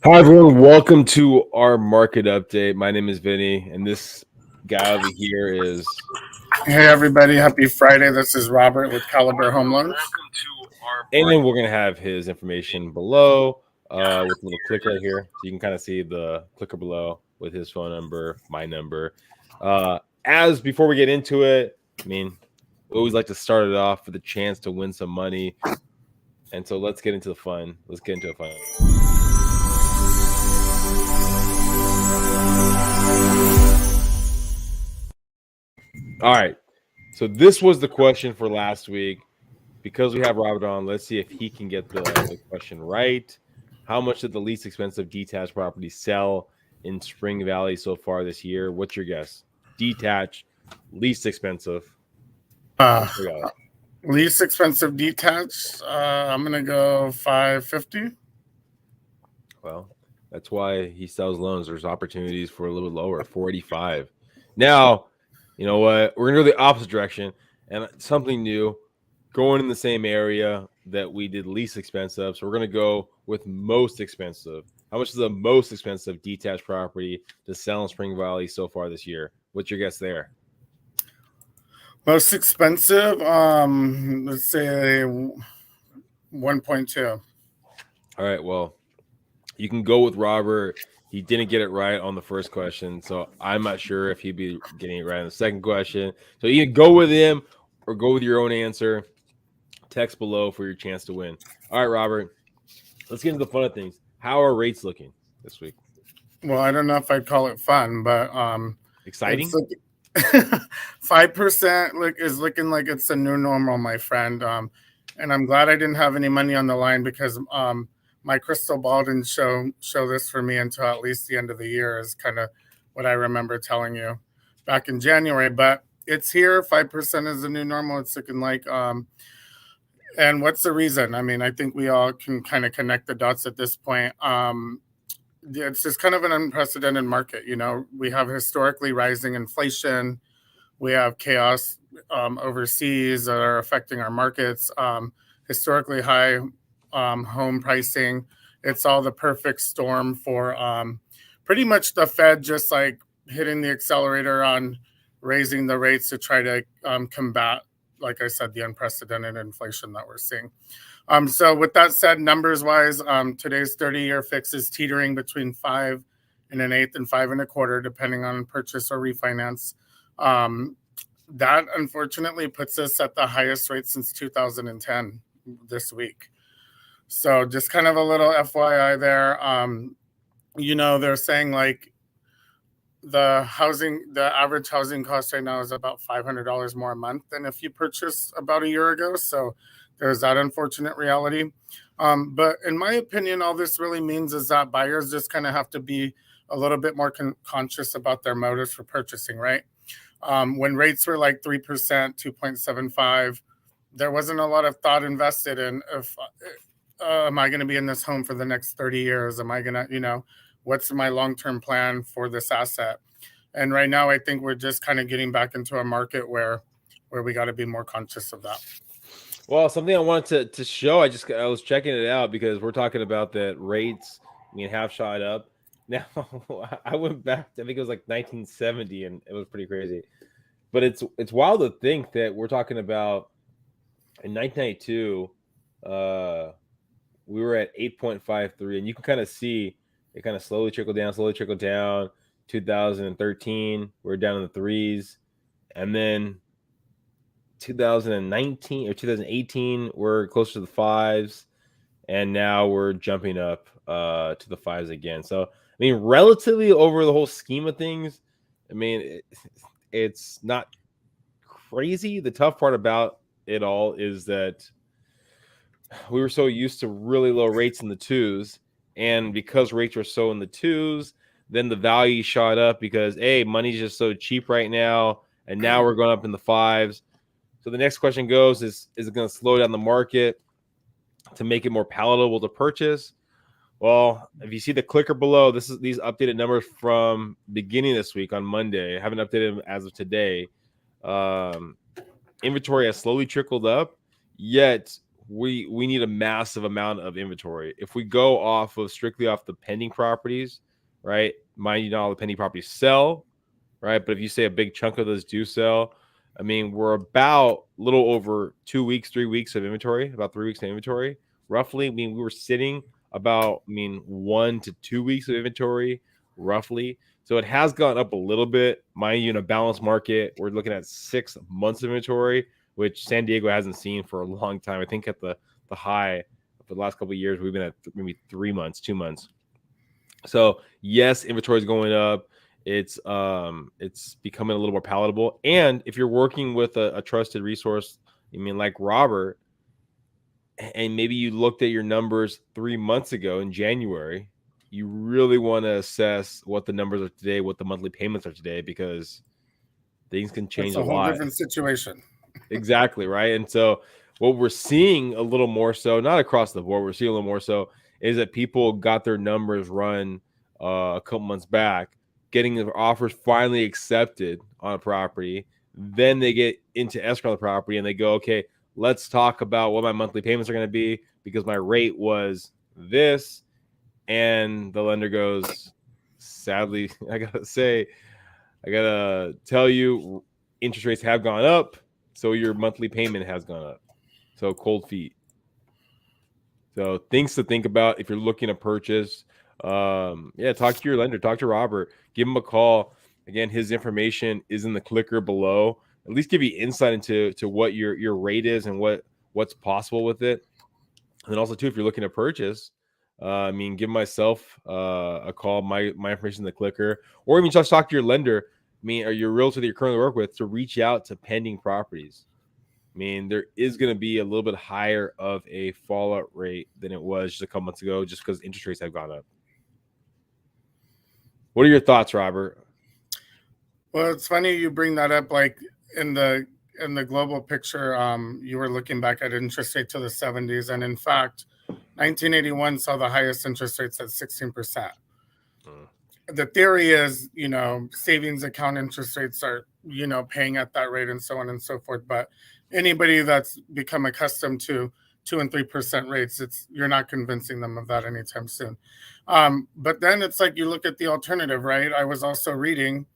Hi, everyone. Welcome to our market update. My name is Vinnie, and this guy over here is. Hey everybody, happy Friday. This is Robert with Caliber Home Loans. And then we're going to have his information below with a little click right here. So you can kind of see the clicker below with his phone number, my number. As before we get into it, we always like to start it off with a chance to win some money. And so let's get into the fun. Let's get into it fun. All right. So this was the question for last week. Because we have Robert on, let's see if he can get the question right. How much did the least expensive detached property sell in Spring Valley so far this year? What's your guess? Detached, least expensive. Least expensive detached. I'm gonna go 550. Well, that's why he sells loans. There's opportunities for a little lower, 485. Now, you know what? We're gonna go the opposite direction and something new. Going in the same area that we did least expensive. So we're going to go with most expensive. How much is the most expensive detached property to sell in Spring Valley so far this year? What's your guess there? Most expensive. Let's say 1.2. All right. Well, you can go with Robert. He didn't get it right on the first question, so I'm not sure if he'd be getting it right on the second question. So either go with him or go with your own answer. Text below for your chance to win. All right, Robert. Let's get into the fun of things. How are rates looking this week? Well, I don't know if I'd call it fun, but Exciting? 5% is looking like it's a new normal, my friend. And I'm glad I didn't have any money on the line because my crystal ball didn't show this for me until at least the end of the year, is kind of what I remember telling you back in January. But it's here. 5% is the new normal. It's looking like. And what's the reason? I mean, I think we all can kind of connect the dots at this point. It's just kind of an unprecedented market. You know, we have historically rising inflation. We have chaos overseas that are affecting our markets. Historically high home pricing. It's all the perfect storm for pretty much the Fed just like hitting the accelerator on raising the rates to try to combat, like I said, the unprecedented inflation that we're seeing. So with that said, numbers wise, today's 30-year fix is teetering between 5 1/8 and 5 1/4, depending on purchase or refinance. That unfortunately puts us at the highest rate since 2010 this week. So just kind of a little FYI there. You know, they're saying like the average housing cost right now is about $500 more a month than if you purchased about a year ago. So there's that unfortunate reality. But in my opinion, all this really means is that buyers just kind of have to be a little bit more conscious about their motives for purchasing, right? When rates were like 3%, 2.75, there wasn't a lot of thought invested in if am I going to be in this home for the next 30 years? Am I going to, what's my long-term plan for this asset? And right now, I think we're just kind of getting back into a market where we got to be more conscious of that. Well, something I wanted to show, I was checking it out because we're talking about that rates, have shot up. Now, I went back, I think it was like 1970, and it was pretty crazy. But it's wild to think that we're talking about in 1992, we were at 8.53, and you can kind of see it kind of slowly trickle down. 2013, we're down in the threes, and then 2019 or 2018, we're closer to the fives, and now we're jumping up to the fives again. So, relatively over the whole scheme of things, it's not crazy. The tough part about it all is that we were so used to really low rates in the twos, and because rates were so in the twos, then the value shot up because money's just so cheap right now, and now we're going up in the fives. So the next question goes, is it going to slow down the market to make it more palatable to purchase? Well, if you see the clicker below, these updated numbers from beginning this week on Monday. I haven't updated them as of today. Inventory has slowly trickled up, yet we need a massive amount of inventory. If we go off of strictly off the pending properties, right? Mind you, not all the pending properties sell, right? But if you say a big chunk of those do sell, I mean, we're about a little over 2 weeks, 3 weeks of inventory, about 3 weeks of inventory, roughly. I mean, we were sitting about, 1 to 2 weeks of inventory, roughly. So it has gone up a little bit. Mind you, in a balanced market, we're looking at 6 months of inventory, which San Diego hasn't seen for a long time. I think at the high for the last couple of years, we've been at maybe 3 months, 2 months. So yes, inventory is going up. It's becoming a little more palatable. And if you're working with a trusted resource, like Robert, and maybe you looked at your numbers 3 months ago in January, you really want to assess what the numbers are today, what the monthly payments are today, because things can change It's a whole lot. different situation. Exactly, right? And so what we're seeing a little more so, not across the board, we're seeing a little more so, is that people got their numbers run a couple months back, getting their offers finally accepted on a property. Then they get into escrow on the property and they go, okay, let's talk about what my monthly payments are going to be because my rate was this. And the lender goes, sadly, I gotta tell you, interest rates have gone up, so your monthly payment has gone up. So cold feet. So things to think about if you're looking to purchase. Talk to your lender, talk to Robert, give him a call. Again, his information is in the clicker below. At least give you insight into what your rate is and what's possible with it. And then also too, if you're looking to purchase, give myself a call. My information in the clicker, or even just talk to your lender. Or your realtor that you're currently working with to reach out to pending properties. There is going to be a little bit higher of a fallout rate than it was just a couple months ago, just because interest rates have gone up. What are your thoughts, Robert? Well, it's funny you bring that up. Like in the global picture, you were looking back at interest rate to the 70s, and in fact, 1981 saw the highest interest rates at 16%. The theory is, savings account interest rates are, paying at that rate and so on and so forth. But anybody that's become accustomed to 2 and 3% rates, you're not convincing them of that anytime soon. But then it's like you look at the alternative, right? I was also reading,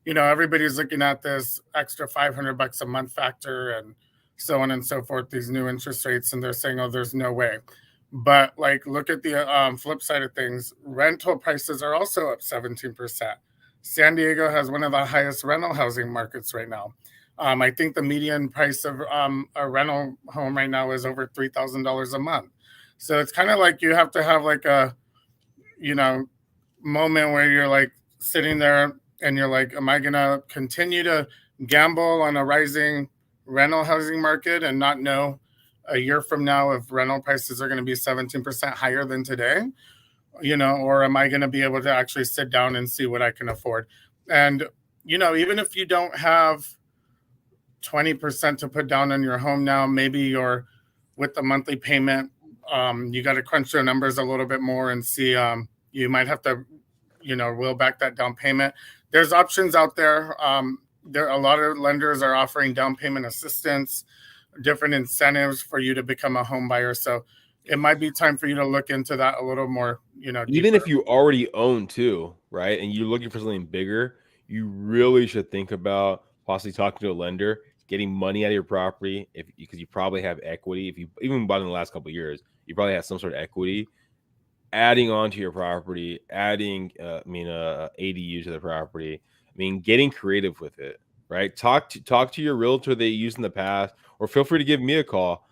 everybody's looking at this extra $500 a month factor and so on and so forth, these new interest rates, and they're saying, oh, there's no way. But look at the flip side of things. Rental prices are also up 17%. San Diego has one of the highest rental housing markets right now. I think the median price of a rental home right now is over $3,000 a month. So it's kind of like you have to have like a, moment where you're sitting there and you're like, am I going to continue to gamble on a rising rental housing market and not know a year from now if rental prices are going to be 17% higher than today, or am I going to be able to actually sit down and see what I can afford? And, even if you don't have 20% to put down on your home now, maybe you're with the monthly payment, you got to crunch your numbers a little bit more and see, you might have to, wheel back that down payment. There's options out there. A lot of lenders are offering down payment assistance, different incentives for you to become a home buyer. So it might be time for you to look into that a little more, Even deeper. if you already own too, right? And you're looking for something bigger, you really should think about possibly talking to a lender, getting money out of your property because you probably have equity. If you even bought in the last couple of years, you probably have some sort of equity. Adding onto your property, adding ADU to the property. Getting creative with it, right? Talk to your realtor that you used in the past, or feel free to give me a call.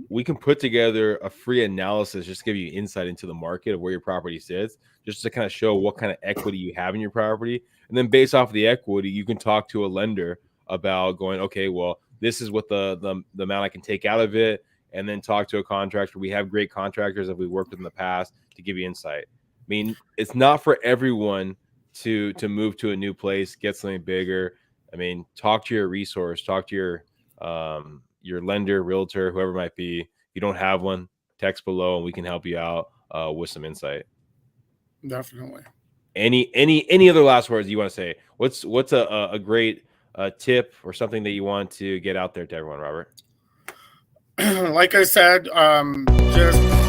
We can put together a free analysis just to give you insight into the market of where your property sits, just to kind of show what kind of equity you have in your property. And then based off of the equity, you can talk to a lender about going, okay, well, this is what the amount I can take out of it, and then talk to a contractor. We have great contractors that we've worked with in the past to give you insight. It's not for everyone to move to a new place, get something bigger. Talk to your resource, talk to your lender, realtor, whoever it might be. If you don't have one, text below and we can help you out with some insight. Definitely. Any other last words you want to say? What's a great tip or something that you want to get out there to everyone, Robert? like I said, just